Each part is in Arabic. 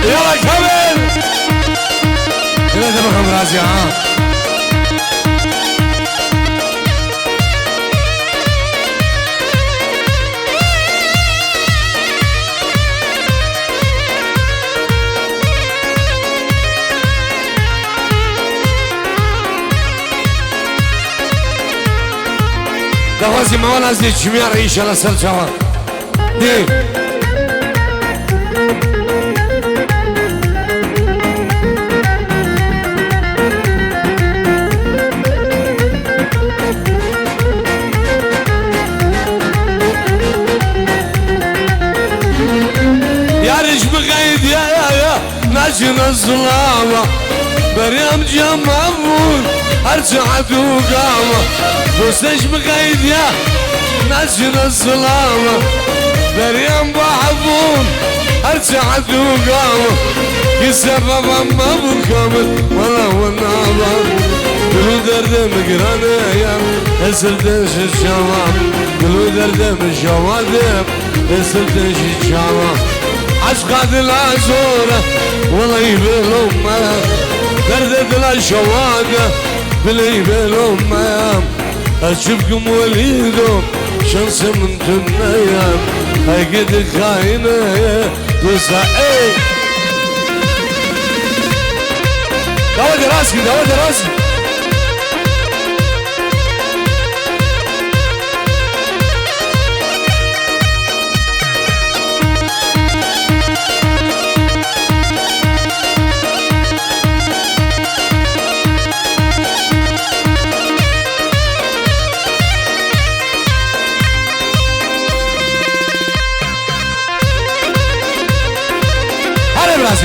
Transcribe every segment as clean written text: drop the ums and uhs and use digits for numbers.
يلا كمل كده تبقى مرازي ها دوازي ما ولا زي شمير عيش على سلجوان دي يا ريش بغيد يا ناجن الظلامة بريم جمامون ارجعت وقامة بوسش بغيد يا ناجن الظلامة بريم بحبون ارجعت وقامة يسبب ما بكامل ولا والنابا قلو درد مقرانة يا اسردش الشباب قلو درد مشوادب اسردش الشباب عشقات العزورة والله يبيلهم دردت الشوادة بلي يبيلهم اشوفكم وليدهم شمس من تنايام هاي قد خاينة دوسا اي داود راسي داود راسي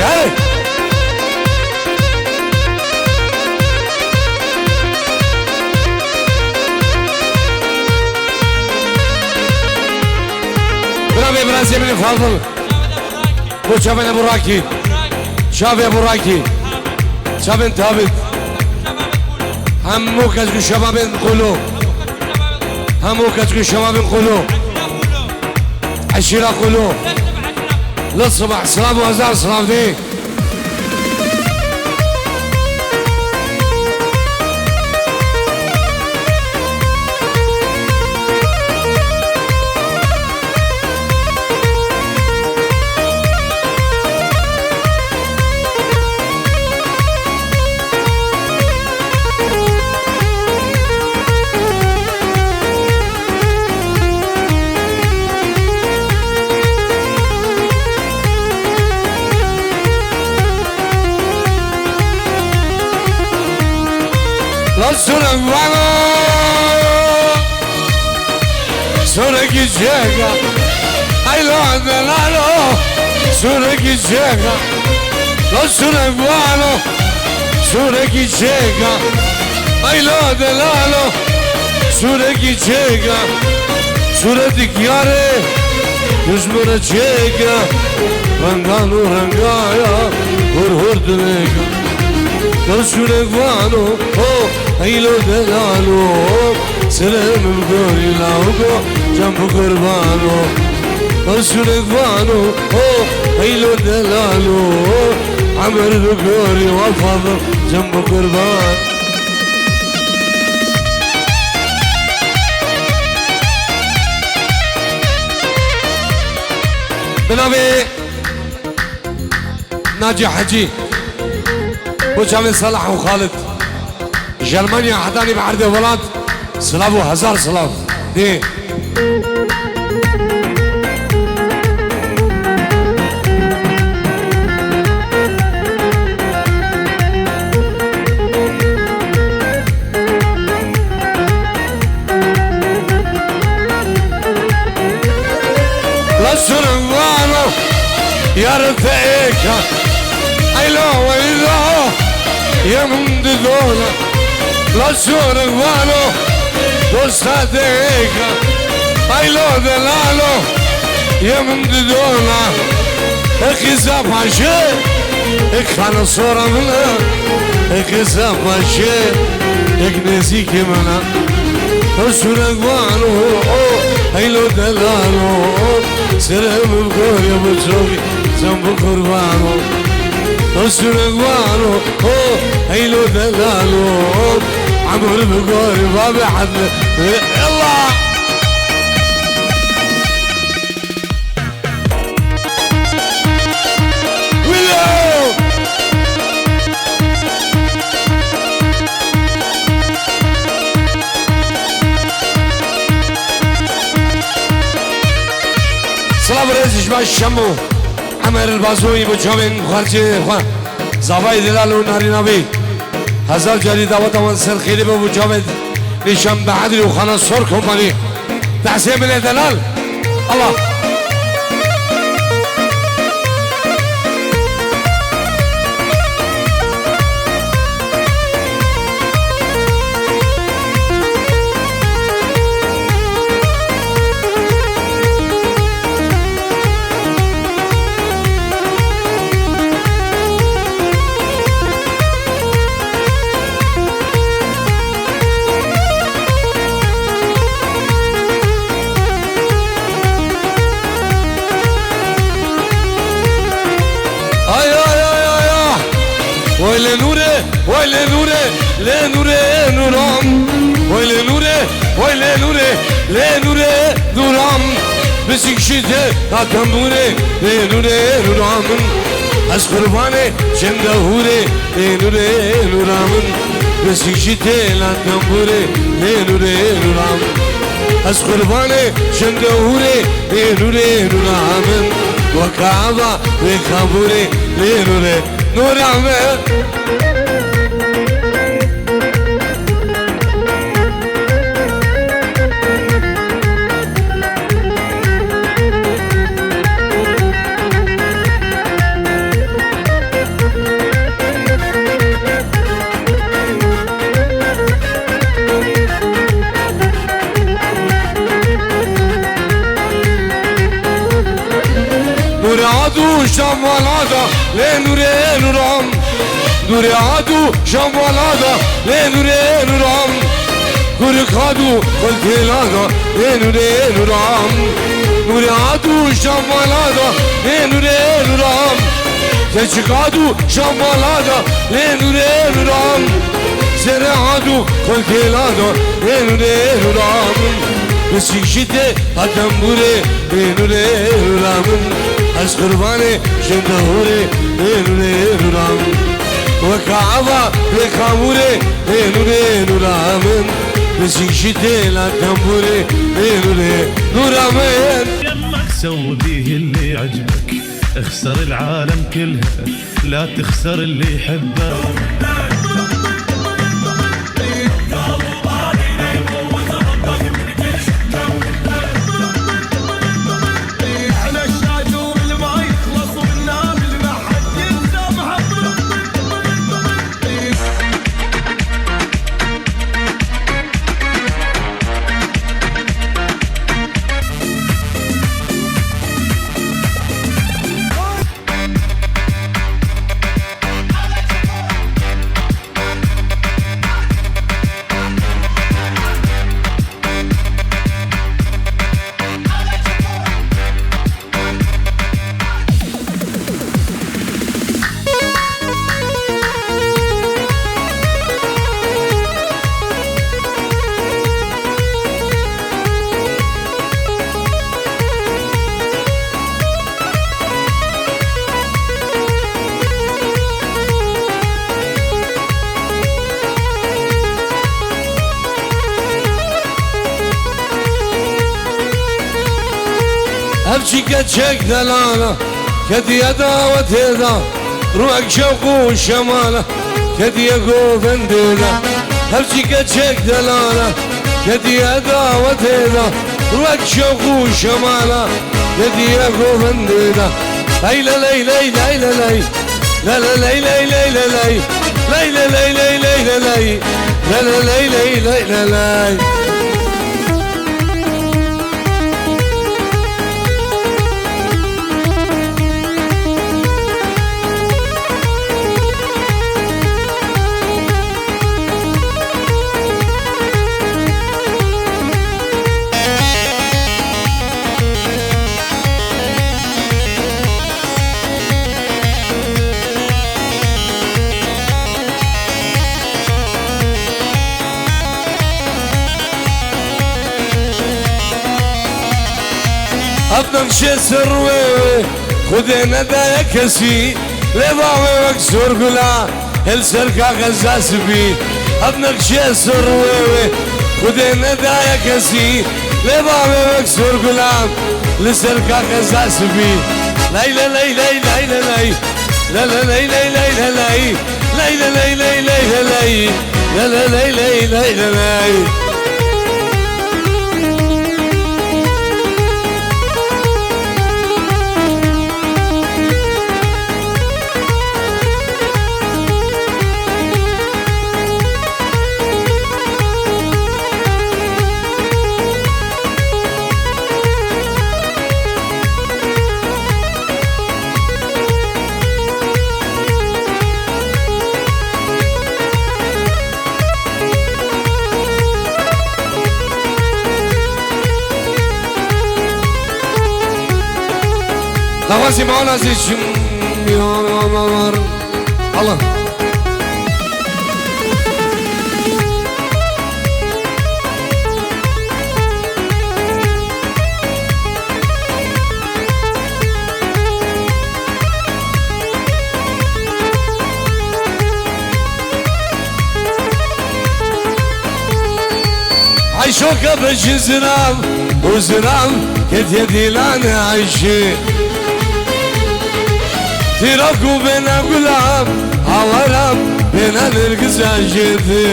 هاي برافو برازي من فاضل بو شافن ابو راكي شافي ابو راكي شافن ثابت همو كتكو شباب نقولو همو كتكو شباب نقولو عشيرة قولو للصبح سلام وهزار سلام دي سورك وانا سورك الجيكا اي لا دلالو سورك الجيكا لا سورك وانا سورك الجيكا اي لا دلالو سورك الجيكا سورتك ياري يزمر الجيكا رنگانو رنگايا هر دليكا لا سورك وانا هيلو دلالو سلام بقوري لاوكو جنب قربانو أسرق فانو هيلو دلالو عمر بقوري والفضل جنب قربان بنابي ناجي حجي بوجامي صلاح وخالد جرمانيا حداني بعرض ولاد سلام وهزار سلام دي لسنوانو يا رفيقا ايلو ويلو يا من دولة لا سنوانو دوستاتيكا ايلو دلالو يا من دولة اخي زفاشي اخانا صورة منا اخي زفاشي اخنسي كمنا سنوانو ايلو دلالو سلام بقول يا بوشوقي جنب قربانو رسول اقوانو هيلو دلالو عمر بقوري بابي حد يلا سلام رئيس جماعة الشمو عمر البازوي بجامن خارجي زاوای دلال و ناریناوی هزار جاری دعوت من سر خیلی به بجامد نیشم به عدل و خانه سر کمپانی تحسین من دلال الله ويلي نوره ويلي نوره ليه نوره نورام ويلي نوره ويلي نوره ليه نوره نورام بسك شده هاتمبوره ليه نوره نورام از قربانه جنده هوره ليه نوره نورام بسك شده هاتمبوره ليه نوره نورام از قربانه جنده هوره ليه نوره نورام وكعبة وكابوره ليه نوره نور عمل نور عدو شمالادا لنور نورام نور عدو شمالادا لنور نورام نور خادو قلتلادا لنور نورام نور عدو شمالادا لنور نورام تشقادو شمالادا لنور نورام زرعادو قلتلادا لنور نورام بسيك شده هتنبوره لنور نورام از قربانه شندهوره نوره نورام وكعبة بكاموره نوره نورامن بسيك شده لتنبوره نوره نورامن يمك سوي بيه اللي يعجبك اخسر العالم كلها لا تخسر اللي يحبك هبشي كتشك دلالة كدي يدا وتيدا روحك شوق وشمالة كدي يقو بنديدا هبشي كتشك دلالة كدي يدا وتيدا روحك شوق وشمالة كدي يقو بنديدا ليلى ليلى ليلى ليلى لا لا ليلى ليلى ليلى ليلى ليلى ليلى ليلى لا لا ليلى ليلى ليلى ابنك شي سروي خدينا دا كسي لبابي مكسور قلا السركا غزاس بي ابنك شي سروي خدينا دا كسي لبابي مكسور قلا السركا غزاس بي ليلى ليلى ليلى ليلى لا لا لا لا لا لا لا لا لا لا لا لا لا لا لا لا لا Navasi manas için yanar Allah عيشوك بجي زنام وزنام كتيدي لانا عيشي تراكو بنا قلام عوارام بنا نرقزا جدي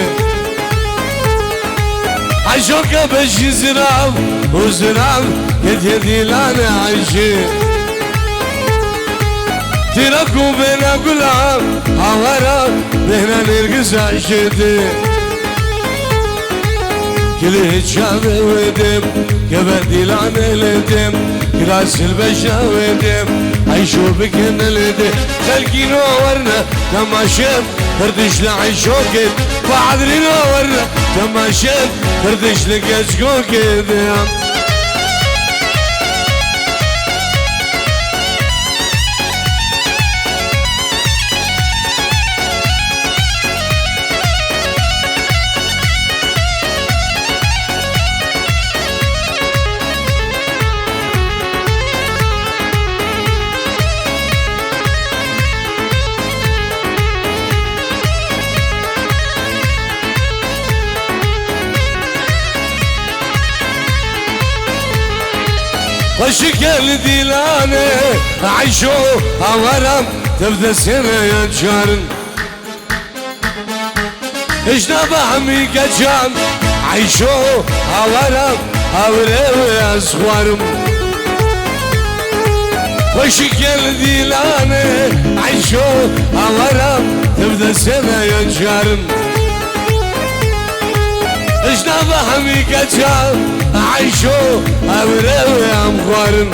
عيشوك بجي زنام وزنام كتيدي لانا عيشي تراكو بنا قلام عوارام بنا نرقزا جدي كله شابه ودم كبردي لعنة لدم كراس البشا ودم عيشو بكن لدم خلقي نورنا تماشب فردش لعيشوكت وعدري نورنا تماشب فردش لقشكوكت وشكل ديلاني عيشو عوارم تبدا سنة يا جارن اجنا بحمي كجام عيشو عوارم عوريو يا صغارم وشكل ديلاني عيشو عوارم تبدا سنة يا جارن اجنا بحمي كجام عيشو عوريو يا مغارن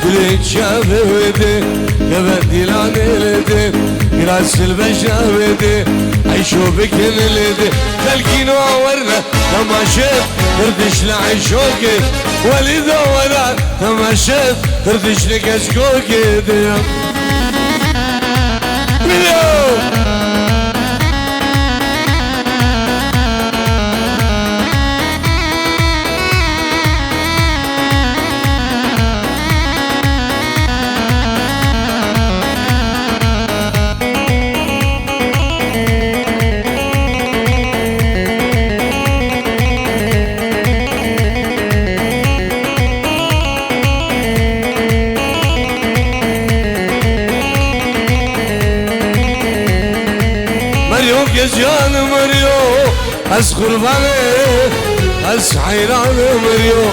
كل شافه ودي كبدي لاني لدي كراس البشا ودي عيشو بكن لدي خلقي نورنا تماشيت تردش لعيشوكي ولي دورا تماشيت تردش لكشكوكي مليون جان مريو از قرباني از حيران مريو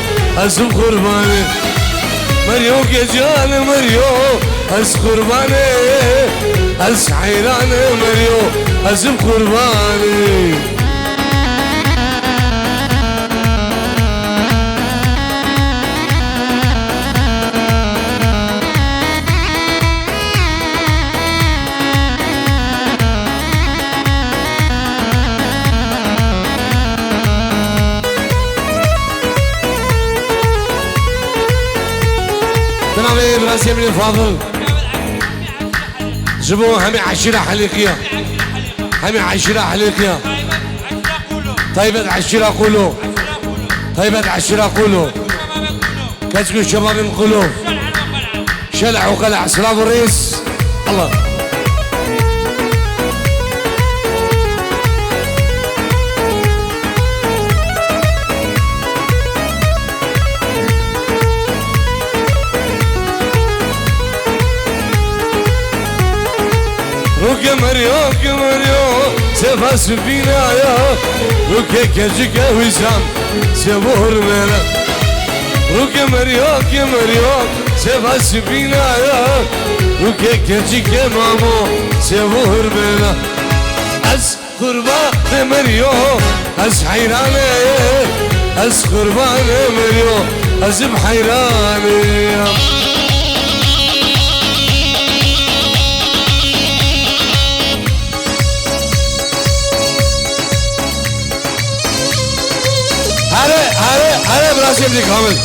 از قرباني مريو جان مريو از قرباني از حيران مريو از قرباني براسي من الفاضل جيبوا همي عشيرة حليقية همي عشيرة حليقية طيبة عشيرة قولوا طيبة عشيرة قولوا كاتكو شباب القلوب شلع وقلع سلام الرئيس الله روكي مريو سيفا سفينة يا روكي كجيكا وسام سيبور ميلا روكي مريو سيفا سفينة يا روكي كجيكا مامو سيبور ميلا أس قربان مريو أس حيراني أس قربان مريو أس بحيراني هلا براسي ابني كامل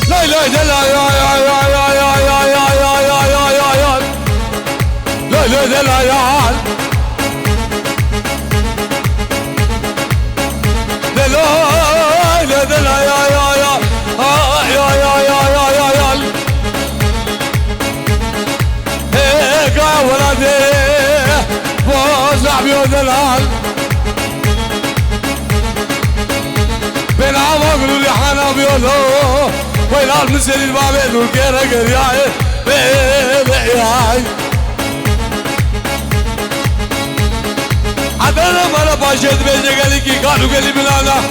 لا لا لا لا يا يا يا يا يا يا يا يا يا يا يا لا لا لا لا يا لا لا لا لا يا يا يا يا يا يا يا يا يا ولدي فوزع بيودلال بين عمقلو اللي حنا بيودو ويلال مثل البابين والكيرة قرياي بيعي عدنا مرة باشد بيجي قالي كي قالوا قالي بلانا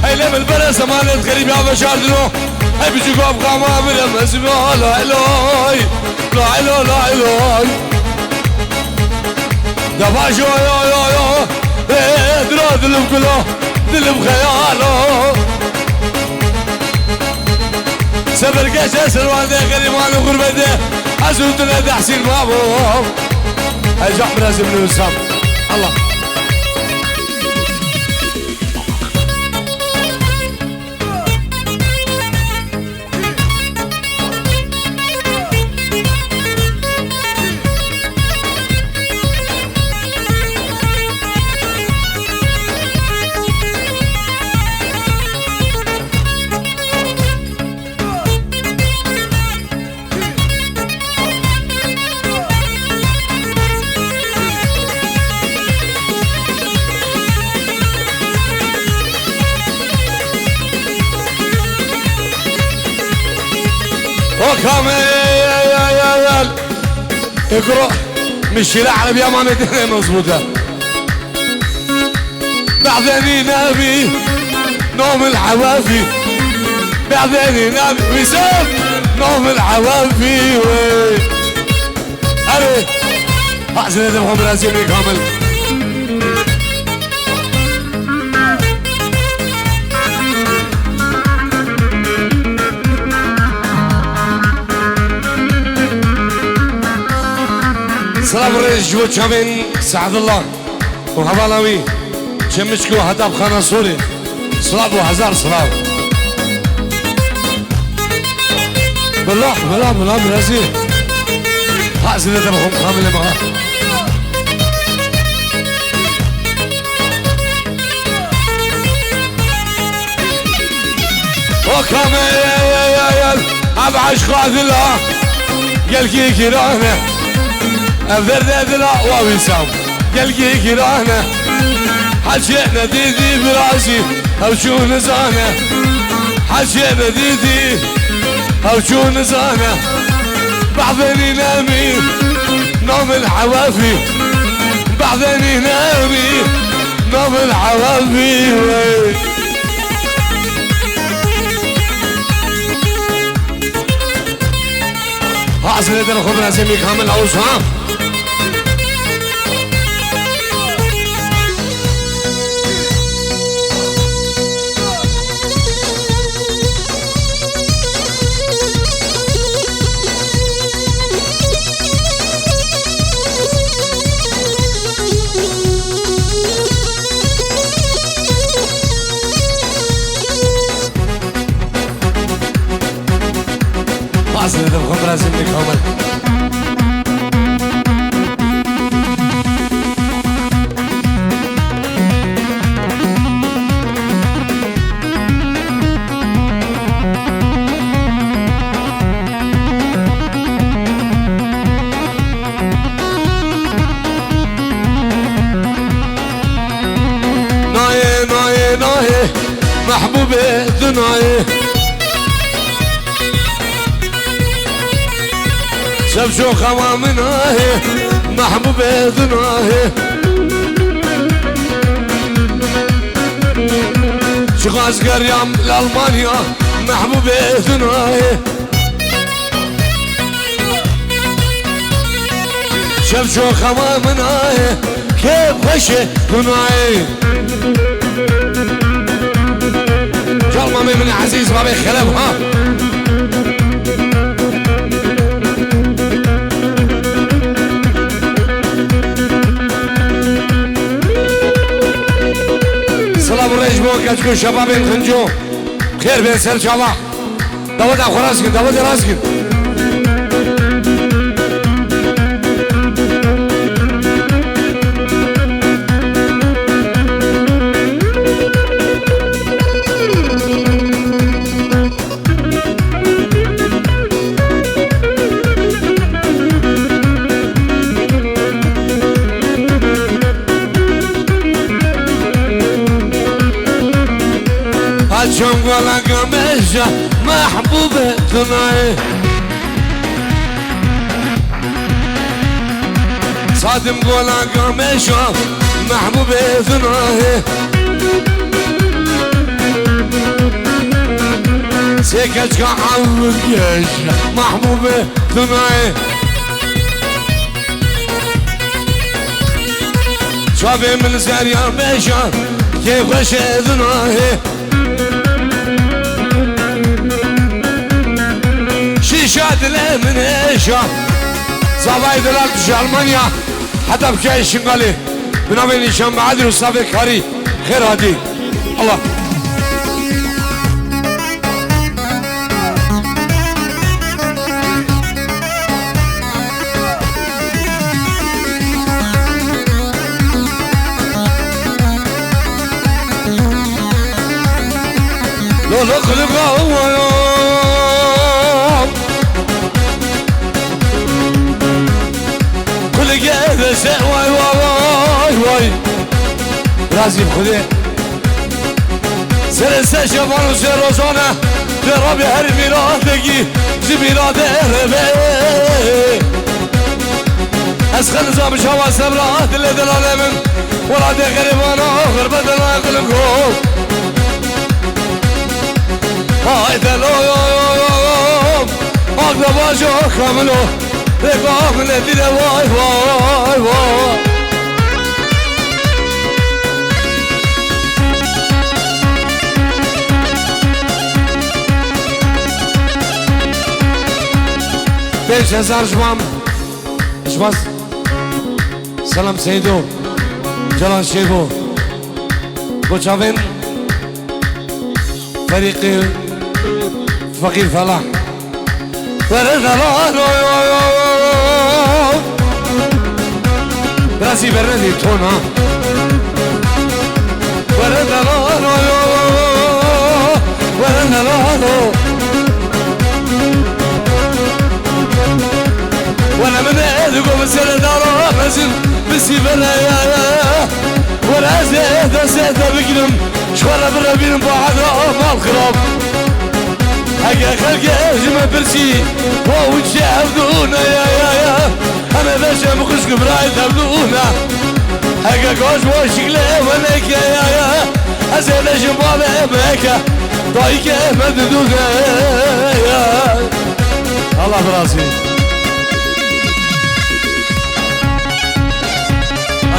هاي لم البلا سمانة غريب يا بشاردنو هاي بيجيكو ابقى ما بلا مسمو لا إلهي لا إله لا إله دفع شو يا درا دلم كله دلم خياله سفر كاس سلوان ده غريبان وغربته حسوتنا ده حسين بابو هاي جحم لازم نوسام الله وكامل يا اقرأ مش العرب يا ماما مظبوطة بعدين نبي نوم العوافي بعدين نبي وسام نوم العوافي وي أري أحسن هذا محمد راسم كامل سلام الرئيس جوت شامين سعد الله وهبالاوي شمشكو هداب خانة سوري سلام وهزار سلام بالله برازيل حاسن هذا محمد كامل معاه وكامل يا ابعش قاذلها قال كيرانا أفرد ذلا ووسام قلقي كراهنا حشينا ديدي براسي أو شو نزانا حشينا ديدي أو شو نزانا بعدين نامي نوم الحوافي بعدين نامي نوم الحوافي حاصل هذا الخبر اسمي كامل اوصام حاصل هذا الخبر اسمي كامل دناي محبوبة دناي شوف شو خوامنا محبوبة دناي شغاز قريم لألمانيا محبوبة دناي شوف شو خوامنا كيف وشه دناي جال مامي من عزيز بابي خلف ها سلام الريج بو كتكون شبابي الخنجو خير بين سر شباب داود اخو راسكن داود راسكن شوم قولا قمشة محبوبة دناي صادم قولا قمشة محبوبة دناي سيكتك عوض يشة محبوبة دناي شوفي من سريع بشة كيف وشه دناي شاد من ايشا صباي دلالت في المانيا حتى بكاي شنغالي بنامين هشام معادل وصافي كاري خير هادي الله لو نخلق واي واي واي رازي بخذي سر شبان وسر روزانة درابي هر ميلادگی زميلاد ربي اسخن نظام شوا سبرا دل دلال من ولاد غريبانا غربة دلال قلقو هاي دلوم اقدر باجو كاملو رقاق من الدنيا واي واي واي بيش هزار جمام شباز سلام سيدو جلال شيبو بوشافين فريق فقير فلاح براسي بردي تونا وانا من ادقو مسألة دارا مزن بسي بلايا ولا زيد بقلم شوارا برابين بعضا مال خراب هكا خلقه جمع برسي ووجه عبدونا يا انا باشا مخشك براي تبدونا هكا قوش وشكله ونك يا ازيد جنبابه مكا ضايكه مددونا يا الله براسي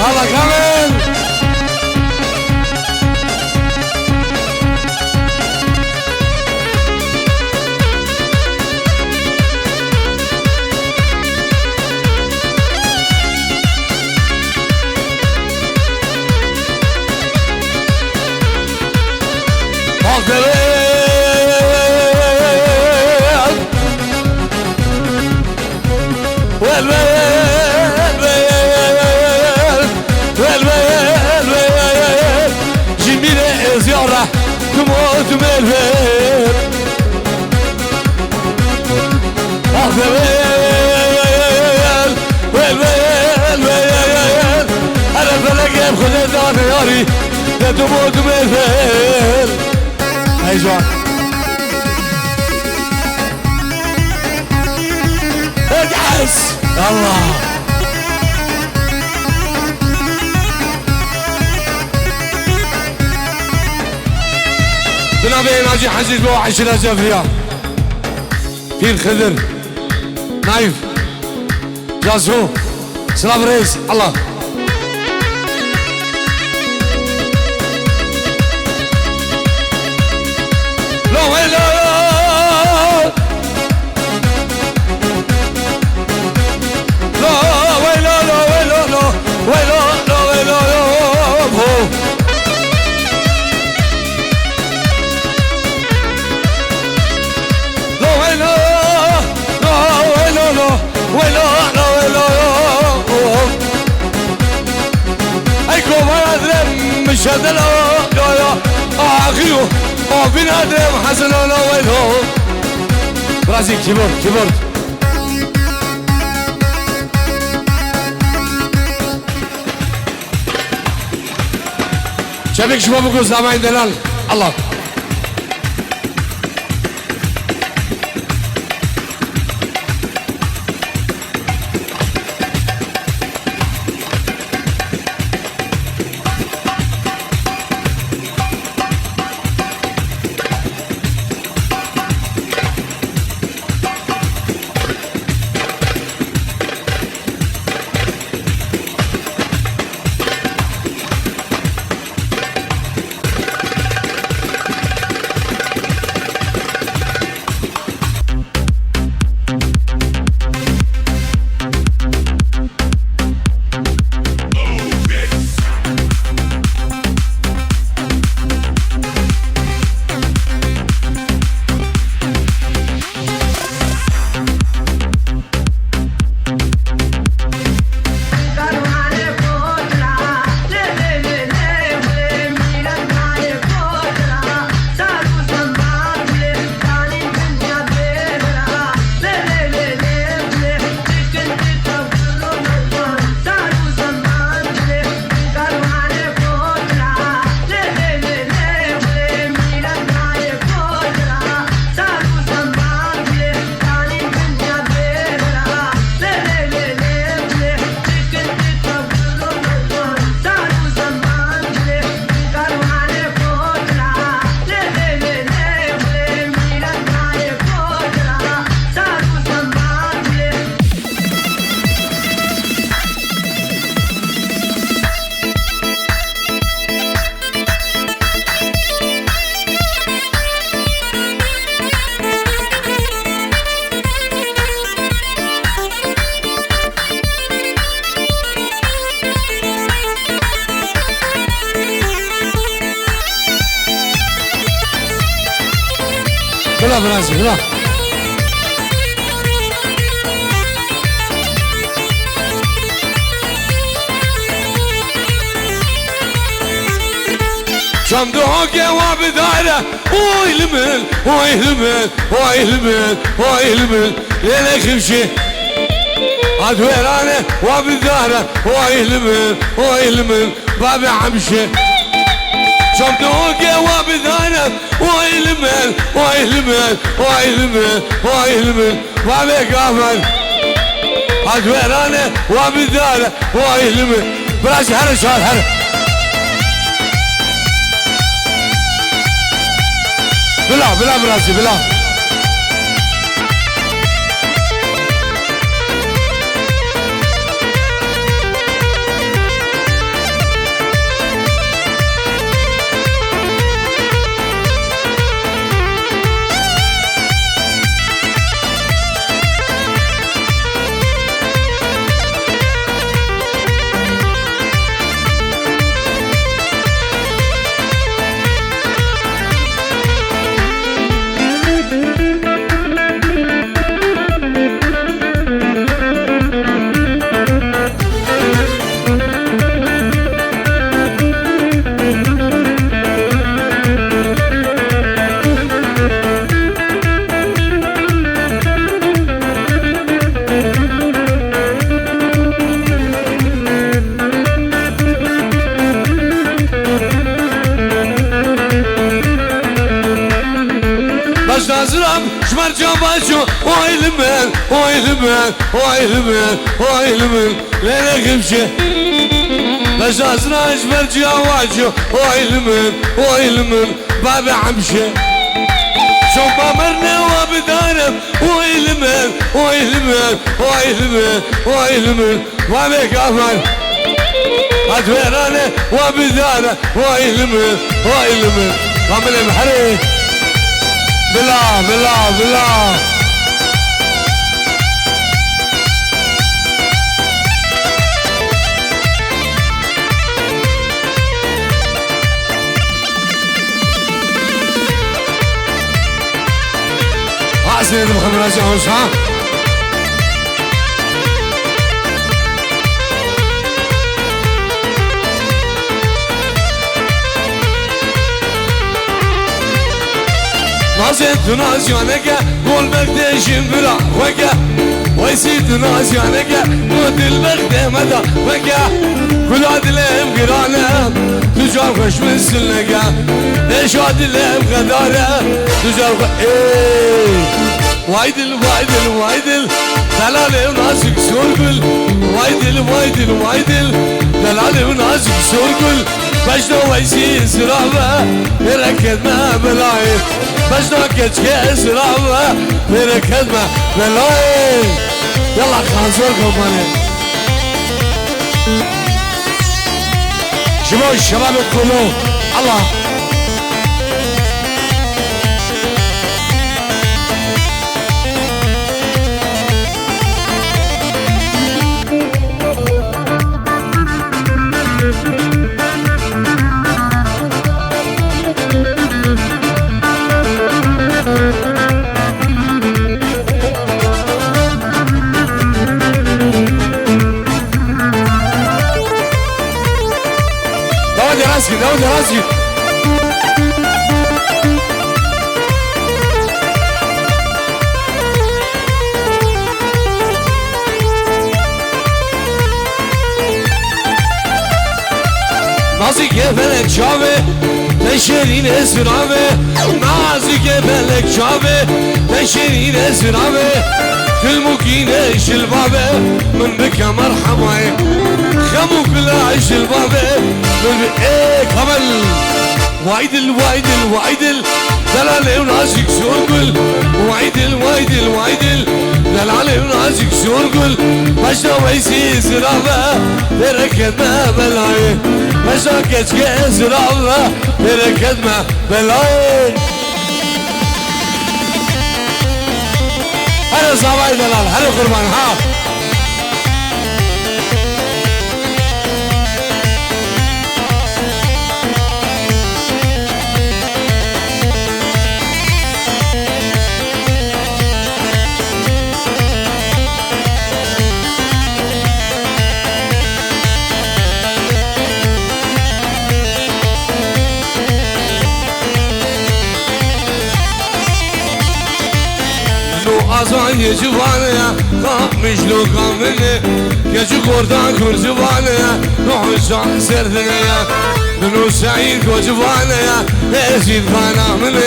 الله كمان جميلة زيارة تموت بالفير ويل انا فلقي بخذ دار ياري تموت مثل هاي جوان ادعس الله بنابي ناجي حجيج بو 10,000 ريال في الخضر نايف جازو سلام رئيس الله لا ويلا لا ويلا لا ويلا لا ويلا لا ويلا لا ويلا لا ويلا لا ويلا لا ويلا ايكو ما ادري مش هذا لا لا اخيو بنادم حسن لا ويلا برازيل كيبورد كيبورد شبك شبابكم سامعين دلال الله بلا برازي بلا صندوق وبدايره ويلمل ويلمل ويلمل ويلمل ليلة خمشي عدويرانه وبدايره ويلمل ويلمل بابي عمشي صندوق وبدايره ويلمل ويلمل ويلمل ويلمل بابي قامل عدويرانه وبدايره ويلمل براسي هر شهر هر بلا بلا براسي بلا برجع باشو ويلمن ويلمن ويلمن ويلمن ليلك بشي بس أزراج برجع واجو ويلمن ويلمن بابا عمشي شوف مرنا وبدارم ويلمن ويلمن ويلمن ويلمن بابا كمان أدويرانه وبدارة ويلمن ويلمن قامل محري بالله بالله بالله سيد محمد راسي عوش ها نازت نازيانك قول بقديشم برا وكا ويسيد نازيانك قول البغد مدى وكا كل عدلهم قرانا تجار خش من سلنكا ليش عدلهم غدارة تجار خش وايدل وايدل وايدل دلالي ونازك سورقل وايدل وايدل وايدل دلالي ونازك سورقل بجنا ويسي سرابة يركض ما بلاي بجنا كتك سرابة يركض ما بلاي يلا خانزوركم ماني شباب الشباب الكلو الله داود راسي نازي كفلك شابه تشرين اسرابه نازي كفلك شابه تشرين اسرابه كل مكينش البابه من بك مرحبا خمو كل عيش البابه من بك ايه كمل وايدل وايدل وايدل دلالي ونازك سورقل وايدل وايدل وايدل دلالي ونازك سورقل بجنا ويسي زرابه بركد ما بلاي بجنا كتك زرابه بركد ما بلاي هلا صباحي دلال هلا قربان ها Azan yecivane Kapmış lokamını Geci kordan kurcivane Nuhuşan serdine Nunu sa'id kocivane Ezid fanamını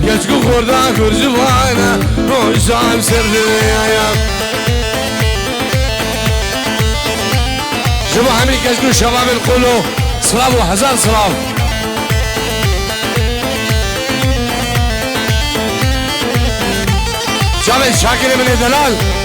Geci kordan kurcivane Nuhuşan serdine شباب همین کشکو شباب القلو سلام و هزار سلام جاوید شاکر من دلال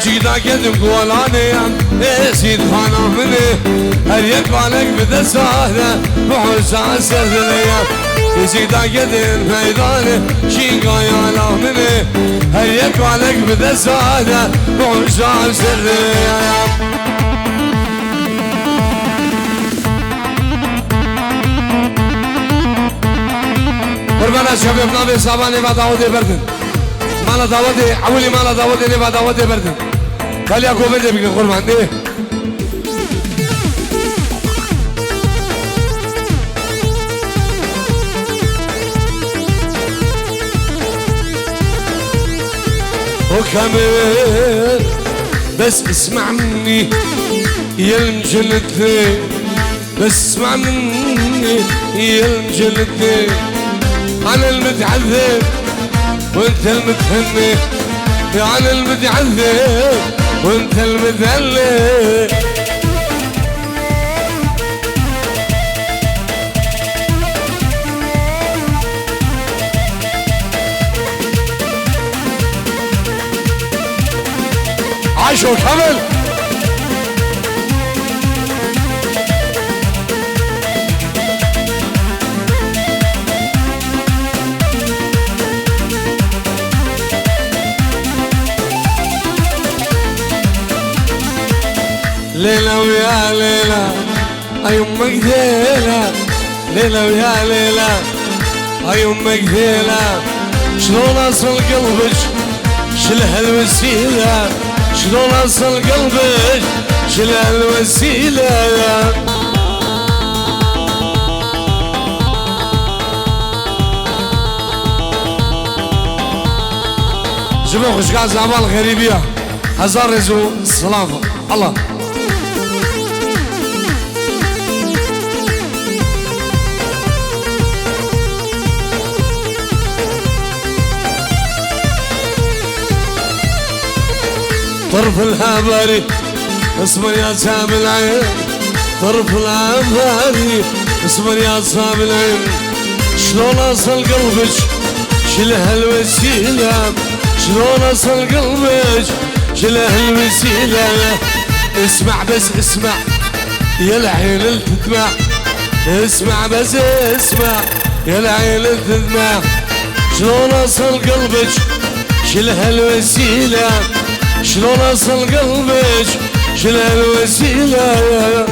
بچیدا کدم گولانه سید خانه منه هر یک بالک بده سهره بحسان سردنه بچیدا کدم میدانه شینگای آلا منه هر یک بالک بده سهره بحسان سردنه قربان شباب نبي صاباني ما داودي بردن مالا داودي حولي مالا داودي نبا داودي بردن قال يا كوفيدي بك قربان ايه وكمان بس اسمع مني يا المجلدني بس اسمع مني يا المجلدني أنا المتعذب وأنت المتهني أنا المتعذب وأنت المتهني عاشوا كمل ليلة ويا ليلة أي أمك ذيلة ليلة ويا ليلة أي أمك ذيلة شلون أصل قلبك شل هالوسيلة شلون أصل قلبك شل هالوسيلة جمع خشقات زعبال غريبية هزار رزو السلامة الله طرف الهباري اسمر يا صاحب العين طرف الهباري اسمر يا صاحب العين شلون اصل قلبك شل هالوسيلة شلون اصل قلبك شل هالوسيلة اسمع بس اسمع يا العين اللي تدمع اسمع بس اسمع يا العين اللي تدمع شلون اصل قلبك شل هالوسيلة شلون اصل قلبك شل هالوسيلة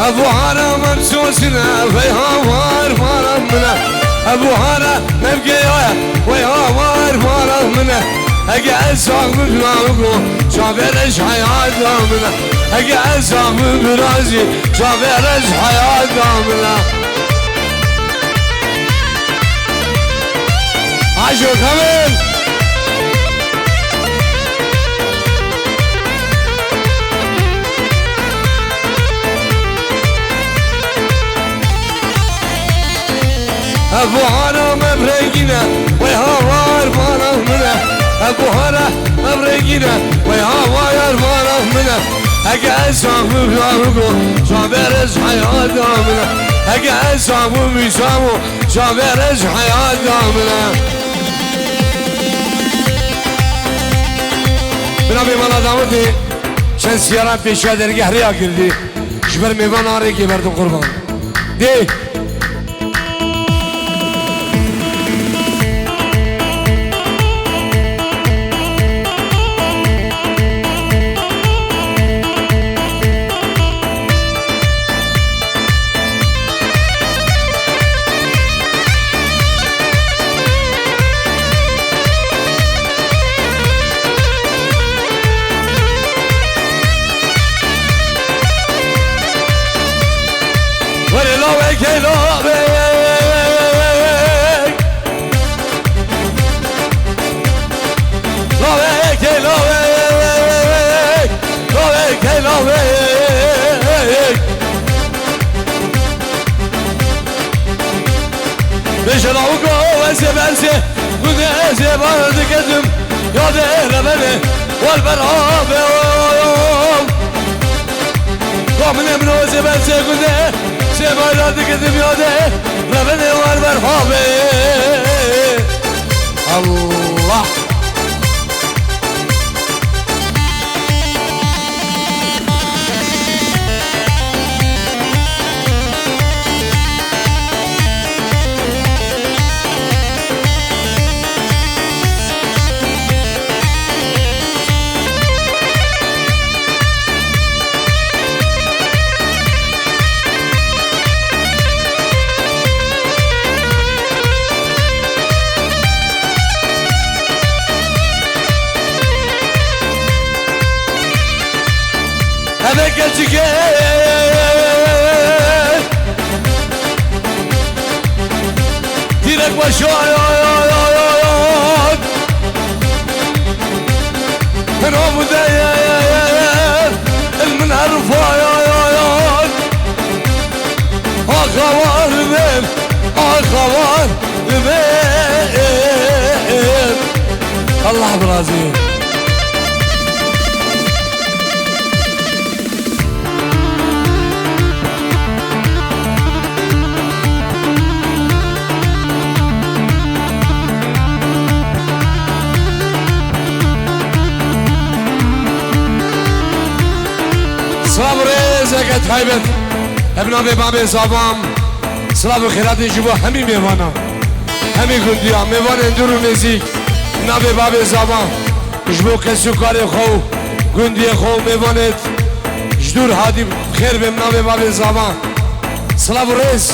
ابو هارا ممسوسنا فيها وار فارا منا ابو هارا نبقى ويها وار فارا منا اقعد صاحب بلانكو شافرش حياة منا اقعد صاحب برازي شافرش حياة منا عاشو كمل ابو هارا مبرقنا ويها وار فارا منا ابو هارا مبرقنا ويها وار فارا منا اقعد صاحب بلانكو شافرش حياة منا اقعد صاحب بيسامو شافرش حياة منا بنابي مالا داودي شن سيارات بيشا درقه ريا كردي جبر ميوان آريكي بردو قربان دي شراوكو وزبرزه قده زبارد قدم ياده ربنه والبرابه قامن امرو زبرزه قده زبارد قدم ياده ربنه والبرابه الله هذا قلتك ديرك وشايات من عمو دايات المنهر فايات اخوار ذيب اخوار ذيب الله برازيل صبري زكاة خيبت ابن ابي بابي صابام صلاة خيرات جبو همي ميوانا همي قنديا ميوان اندورو نزيك ابن ابي بابي صابام جبو كسو كاري خو قنديا خو ميوانت جدور هادي خير بابن ابي بابي صابام صلاة ريس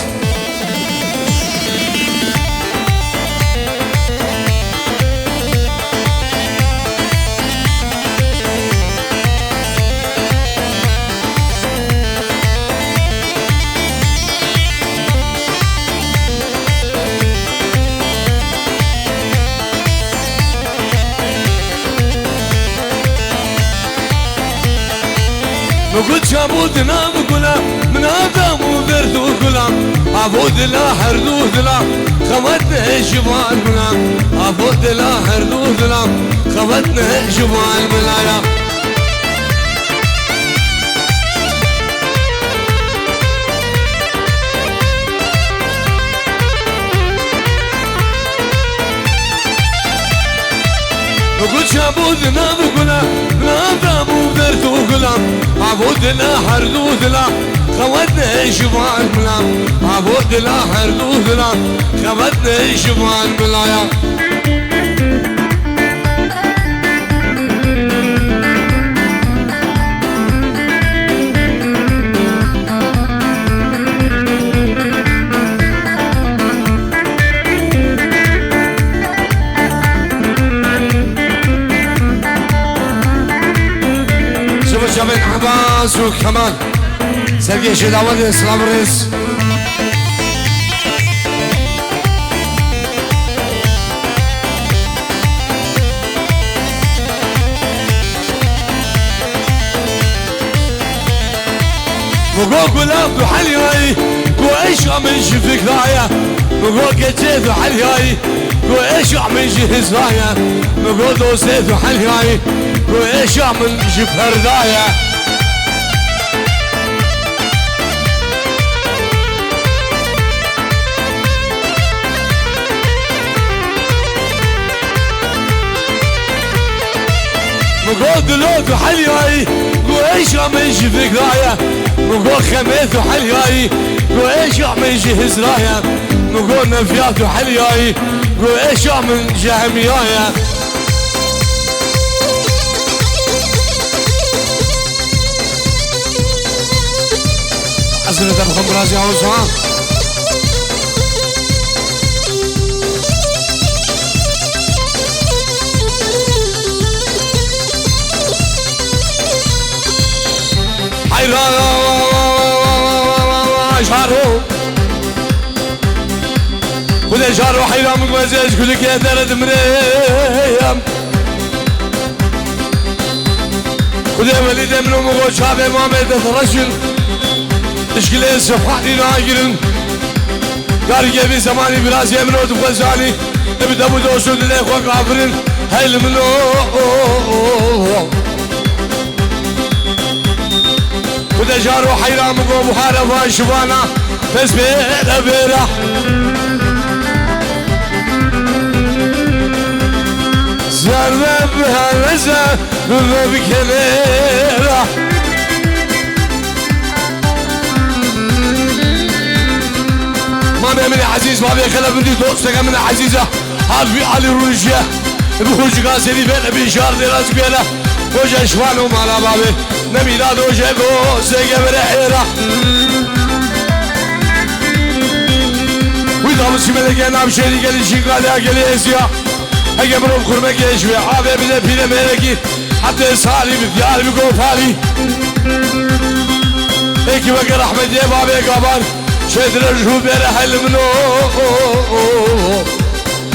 مقول شابودنا مقولا من آدم وبرد وقولا عبودنا حردود لا خواتنا شبال ملا عبودنا حردود لا خواتنا شبال ملايا مقول شابودنا مقولا من آدم وبرد وقولا عبودنا حردود لا خواتنا شبال ملا عبودنا حردود لا خواتنا شبال ملايا شباب عباس وكمان سرقي شداوات اسلام ريس مقو قلاب حلياي قو ايش عمل شفك رايا مقو قجيت حلياي قو ايش عمل جهز رايا مقو دوسيت حلياي قو ايش عمل شفر رايا مقو دلوت حلياي قو ايش عمل شفك رايا مقو خميت حلياي قو ايش عمل جهز رايا مقو نفيات حلياي قو ايش عمل جهميايا حسنة بخم رازي عوصان حيران شارو كل شارو حيران مقمزيش كل كيدر دمريم كل وليد منو مغو شابي مامي تترشل اشكلي صفحتي ناقرن قاري جيبي زماني براسي منو تفزاني ابدا بدوسو للاخوة كافرين هاي منو وده جارو حيران بقو محاربة شبانا بس بيرا بيرا زرب هرزة بكنيرا مامي من عزيز مامي خلا بدي دوستك من عزيزة عارفي علي روجيا بخوش قاسري بين بشار دي راس بيلا وجه شوانو مالا بابي نميلاد وجه بو سيقى برحيرا ويدا بسي ملقى نام شيري قلي شيقالي قلي اسيا هكا مروف خرمك يشوي عابي بدا بينا ميركي حتى صالي بثيالي بقو فالي هيكي بقى رحمة يا بابي قابان شهد رجهو بيرا حل منو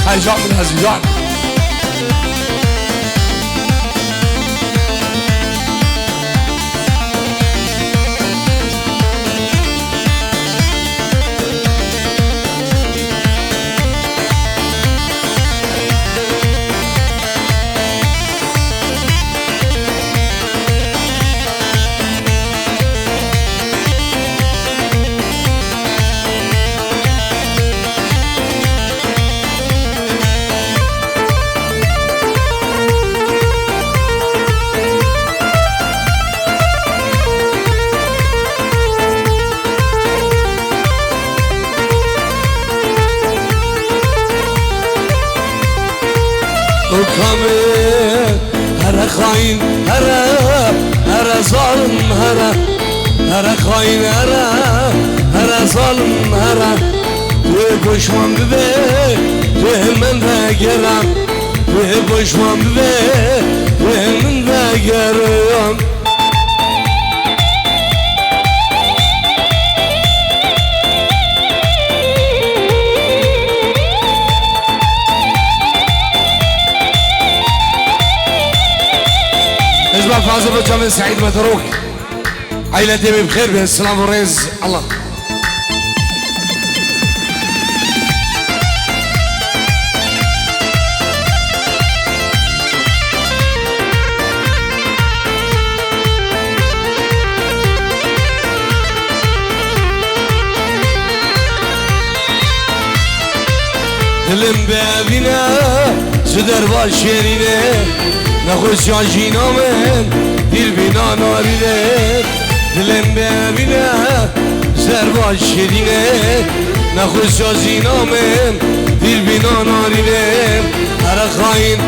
هاي جان من هزي جان وكامل هرا خاين هرا ظالم هرا خاين هرا ظالم هرا توی پشمان ببه توی من بگرم توی پشمان ببه توی من بگرم اسمع فازل بجامل سعيد متروك عائلتي بخير بالسلام والرزق الله دلم ببینه سدر باش شیرینه نخوش جینا من دیر بینا نارینه دلم ببینه سر باش شیرینه نخوش جینا من دیر بینا نارینه هر خاین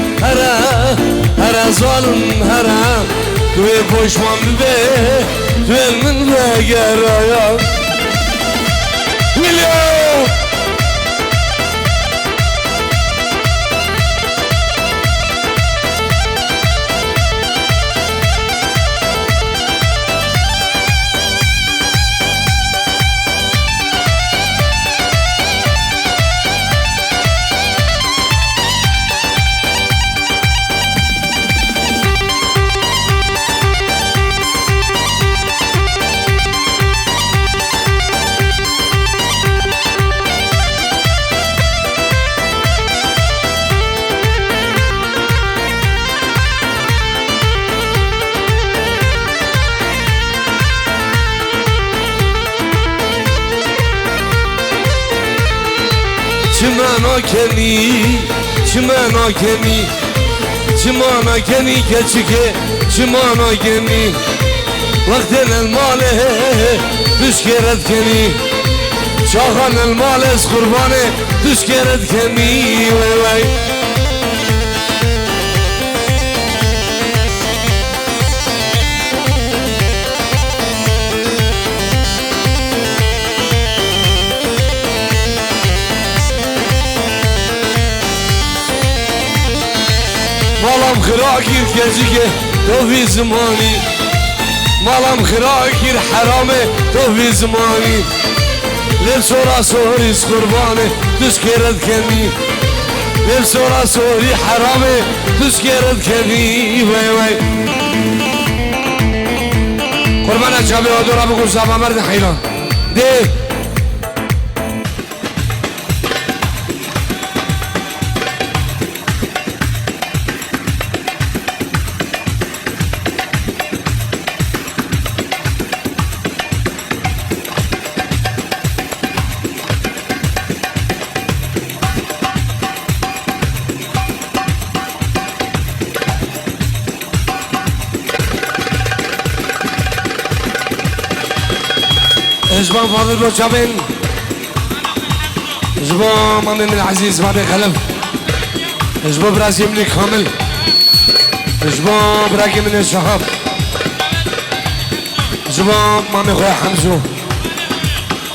هر ظالم هر توی پشمان ببه توی من بگرایا ویلیو چمانا کنی کچکه چمانا کنی وقت المال تشکرت کنی شاخان المال از قربانه تشکرت کنی وی وی مالم خراكير كزيكه تو في زماني مالم خراكير حرامه تو في زماني للصورة صوري قربانه تشكرت كني للصورة صوري حرامه تشكرت كني وي وي قربان الشعبي ودورا بقول صاحب مرد حيران دي جبان فاضل بوشابين جبان مامي من العزيز ما بيخلف جبان براسي من كامل جبان براكي من الشهاب جبان مامي خويا حمزو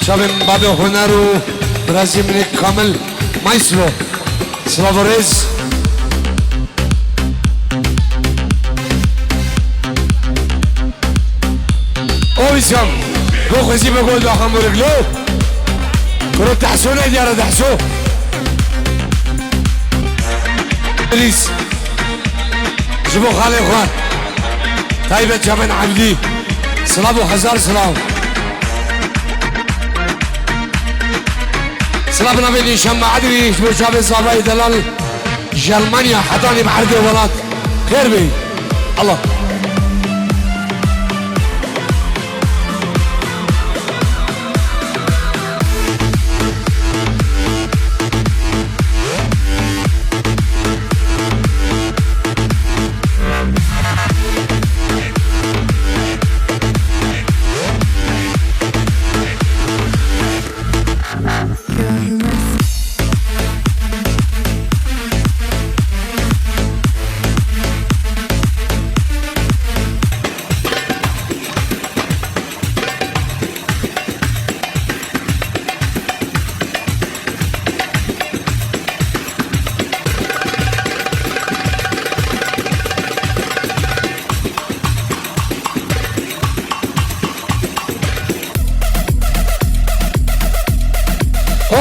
شابين بابي هنرو براسي من كامل مايسلو سلافوريز اويسام لو خزي بقول له خمر رجلو كرو تحسونه ديار تحسو بليز جبو خالي اخوان طيبة جبن عبدي سلام وحزار سلام سلام نبيني شمع عدوي جبو شابي صابي دلال جرمانيا حطاني بحردي ولاد خير بي الله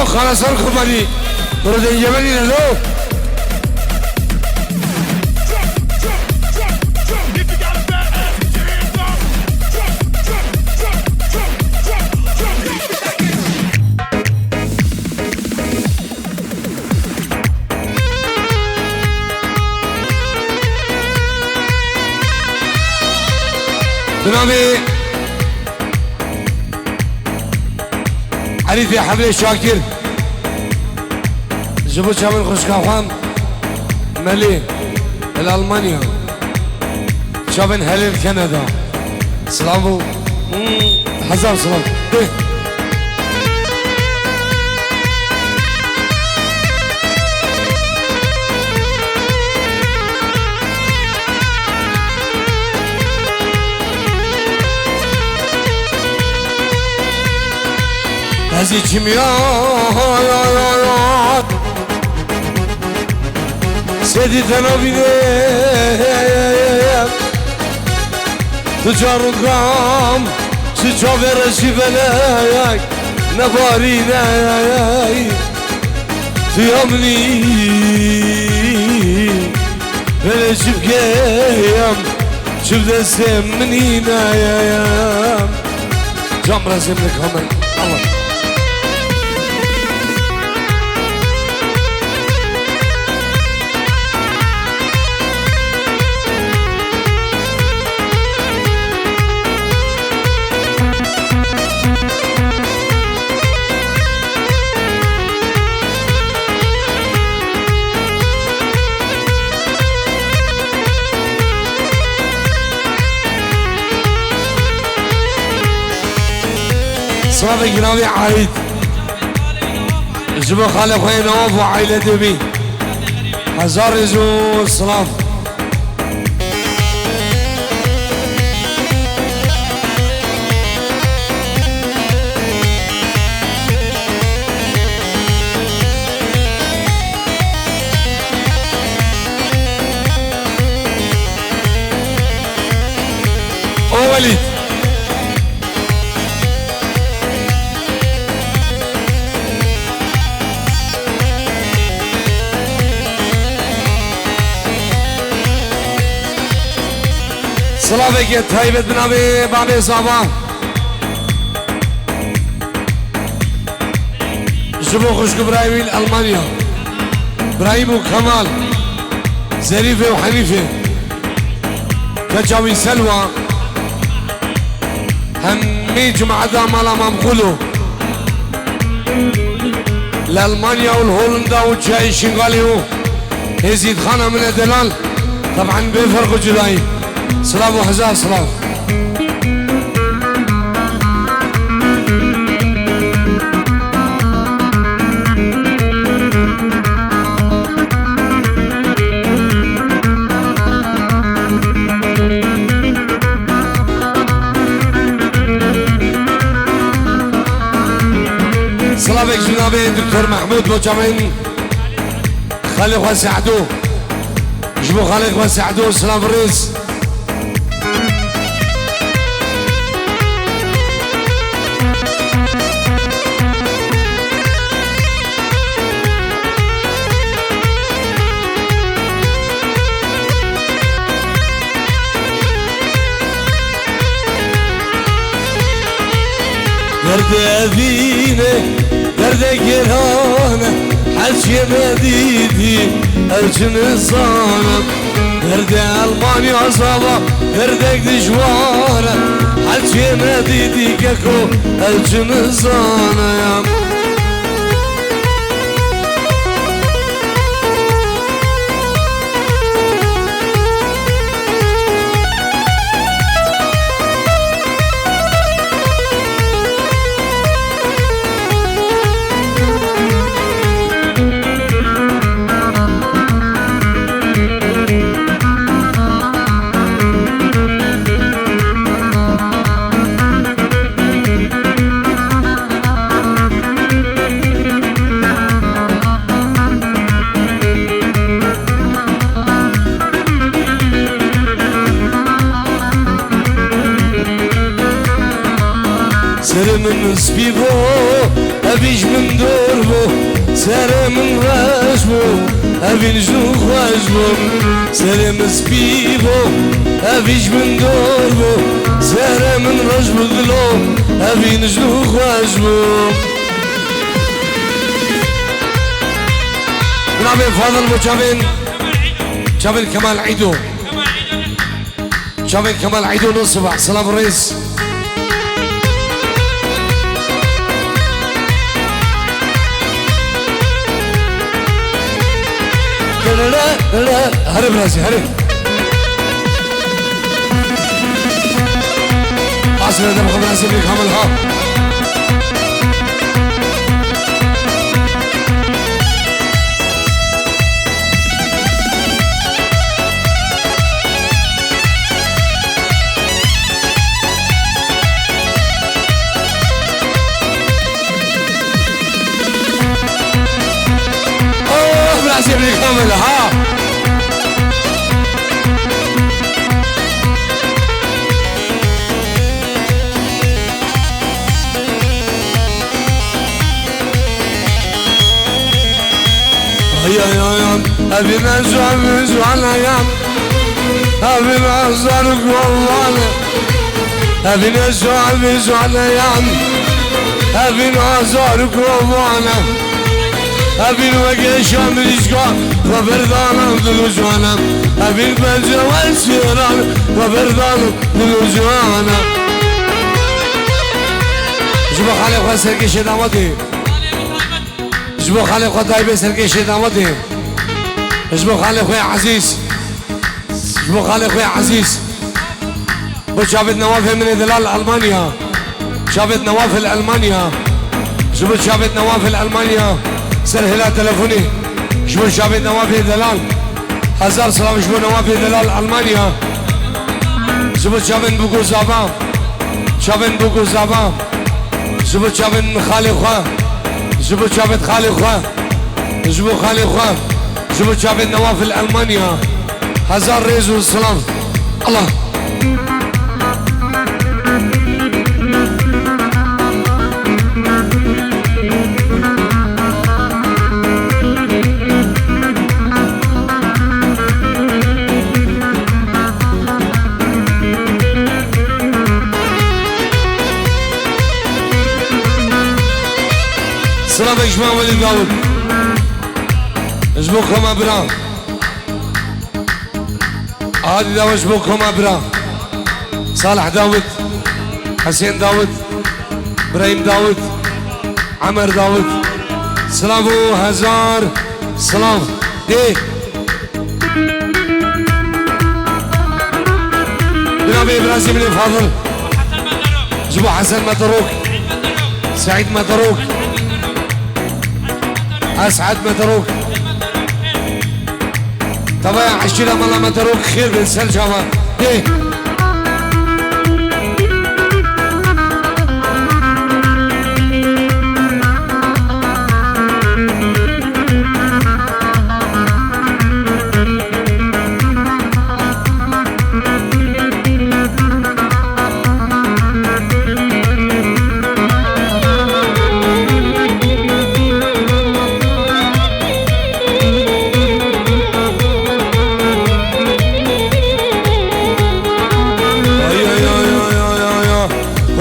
خلاص اركب علي برد اليمني لو بنامي علي في حبل شاكر جبو شامل خوشكاخوان ملي الألمانيا شابن هلل كندا سلامو حزام سلام هذه كيمياء سيدي تنابيني تجار الغام تجابر الجبلايك نبارينا تيامني بلا جبكيام شوف دسم منينا يا جمرة زملك همي الله صافي جنابي عايد جبو خالي خويا نواف وعائلة دبي هزار يزو الصلاف او وليد سلافك يا طيبة بن أبي بابي صابا جبو خشك إبراهيم ألمانيا إبراهيم وكمال زريفة وحنيفة كجاوي سلوى همي جمعة مالا ممقولو لألمانيا والهولندا والجاي شنغاليو يزيد خانة من الدلال طبعا بيفرقوا جداي سلام وحزام سلام جنابي دكتور محمود بوجامين خالق وسعدو جبو خالق وسعدو سلام الرئيس درد أبينا درد جيرانه حكي مديدي الجن صانم درد ألمانيا صابا دردك دجواره حكي مديدي كاكو الجن صانم سر من سبيبو أبيج من دوربو سر من غاجبو أبي نجنو خواجبو سر من سبيبو أبيج من دوربو سر من رجبو دلو أبي نجنو خواجبو نعمل فاضل بو جابن كمال عيدو جابن كمال عيدو نصبح سلام الرئيس لا هرب راسي هرب عصر هذا مخبر راسي بيك حملها راسي بيك حملها يا أبي نزوع الأيام أبي نزارك والله أبي نزوع الأيام أبي نزارك والله أبي نوقع شام رزقا وبردانم دلوجوانا أبي البنجر والسيران وبردانم دلوجوانا جبو خالق وسرقي شدامتي جبو خالق وطايبه سرقي شدامتي جبو خالق يا عزيز جبو خالق يا عزيز وشافت نوافل من دلال ألمانيا شافت نوافل ألمانيا جبو شافت نوافل ألمانيا سر هلا تلفوني جبو شافت نوافل دلال هزار سلام جبو نوافل دلال ألمانيا جبو شافت بوكو زابان شافت بوكو زابان جبو شافت خالق خواه جبو شافت خالق خواه جبو خالق خواه جبو شافت نوافل ألمانيا هزار ريز والسلام الله سلام يا جماعة ولي داود اجبوكم ابرا هادي داود اجبوكم ابرا صالح داود حسين داود ابراهيم داود عمر داود سلامو هزار سلام ايه جنابي ابراهيم الفاضل جبو حسن متروك سعيد متروك أسعد متروك طبعا عشيرة مالا متروك خير بنسال جوا ايه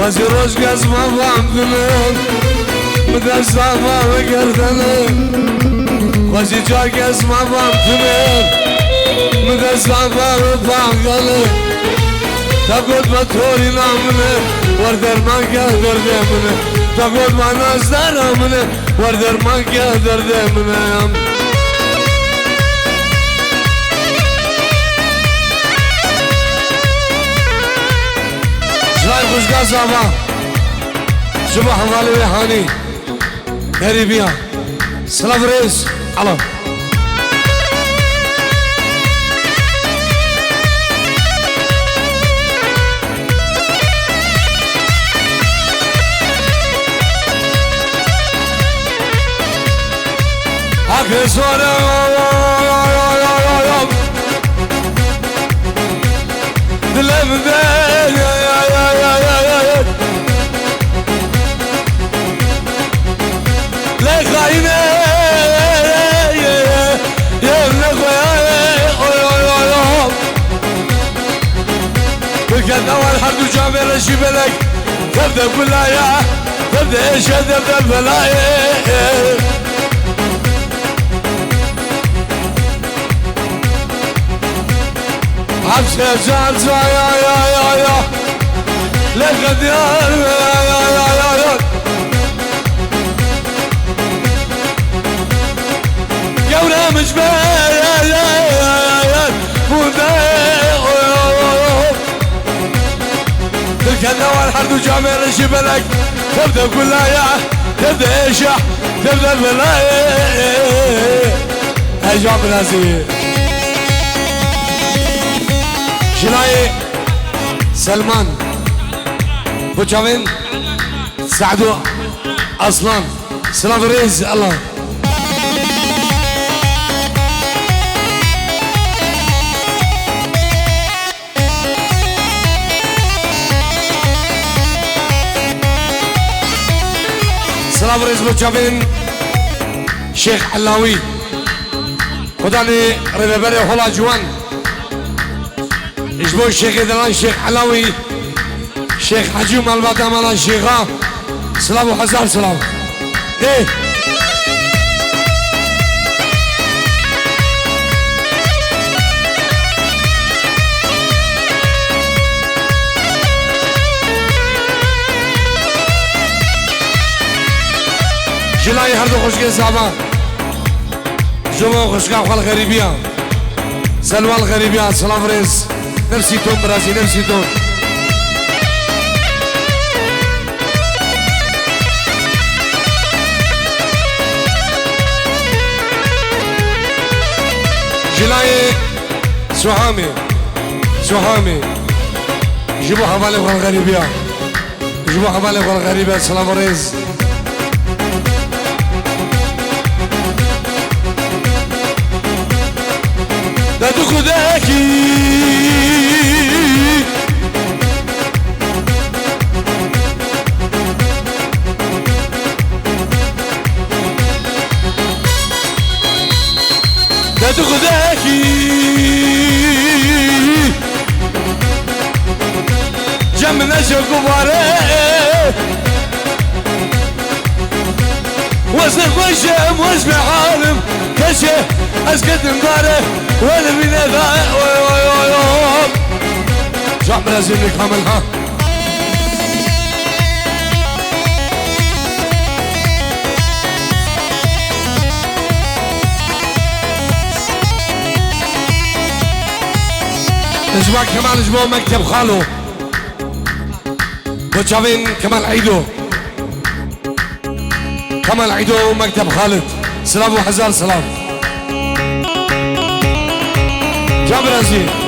وزي روش قز ما فهمتني مدرسة ما بقردني وزي جاي قز ما فهمتني مدرسة ما بفهمتني تقول بطوري نامني وردر ما قدر دمني تقول ما ناس دارمني وردر ما قدر دمني شراي خوش قاسابا شبه حمالي ويحاني غريبيا سلام ريس علم حكي صورة دلم دين لي خاينة يا كان اول حد وجامع رشي بلك تبدا بلايا تبدا ايش تبدا بلايا عبسة جانسا يا لقد يا قونا مجبال تلك النوى حرد وجامع رشي بلك تبدا بلايا تبدا ايش تبدا بلايا اجاب نازي جناي سلمان بوچاوين سعدو اصلان سلام ريز الله سلام ريز بوچاوين شيخ حلاوي خداني ربابري وحلا جوان اجبو الشيخ دلان شيخ حلاوي شيخ حجيم الباطا مالا شيخا سلام وحزار سلام ايه جلاي هردو خوشكي صعبا جمعو خوشكا وخال غريبيا سلوى الغريبيا سلام ريز نفسي تون برازي نفسي تون جلاي سوهامي جيبوا حمالي وخال غريبيا جيبوا حمالي وخال غريبيا سلام ريز لا تخداكي لا تخداكي جمنا شكوباري وصف وشم واسمع عالم كشه اسكت مباري ولا من ذا شعب لازم نكملها اسبوع كمان اسبوع مكتب خالو بوچاوين كمال عيدو كمال عيدو مكتب خالد سلام وحزار سلام جابر عزيز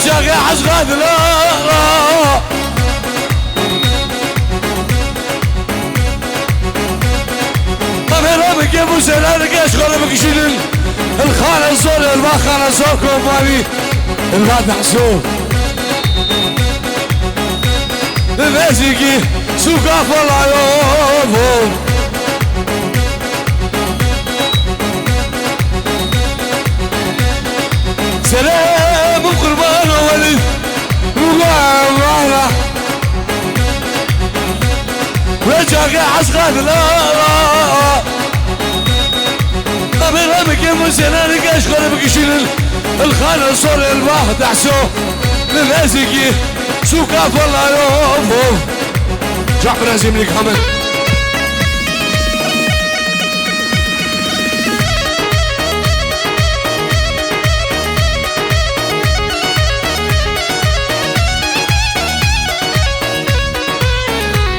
وجاقي عشقات لا ربك يا موسى لا لقاش غربك شيل الخانة الزور الباخانة الزور كومباني البادع سوق الفاسيكي سوقا فلا يوم سلام قربان ولد وقام وجاقي عشقات لا ربك يا موسى لا لقاش غربك يشيل الخانة الصور الباخ دعسو للازقي سوكا فلا يوم جعفر لازم لك حمد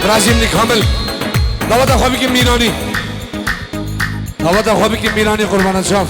رازم لك حمل دعوت اخوابك ميراني دعوت اخوابك ميراني قربان الشاف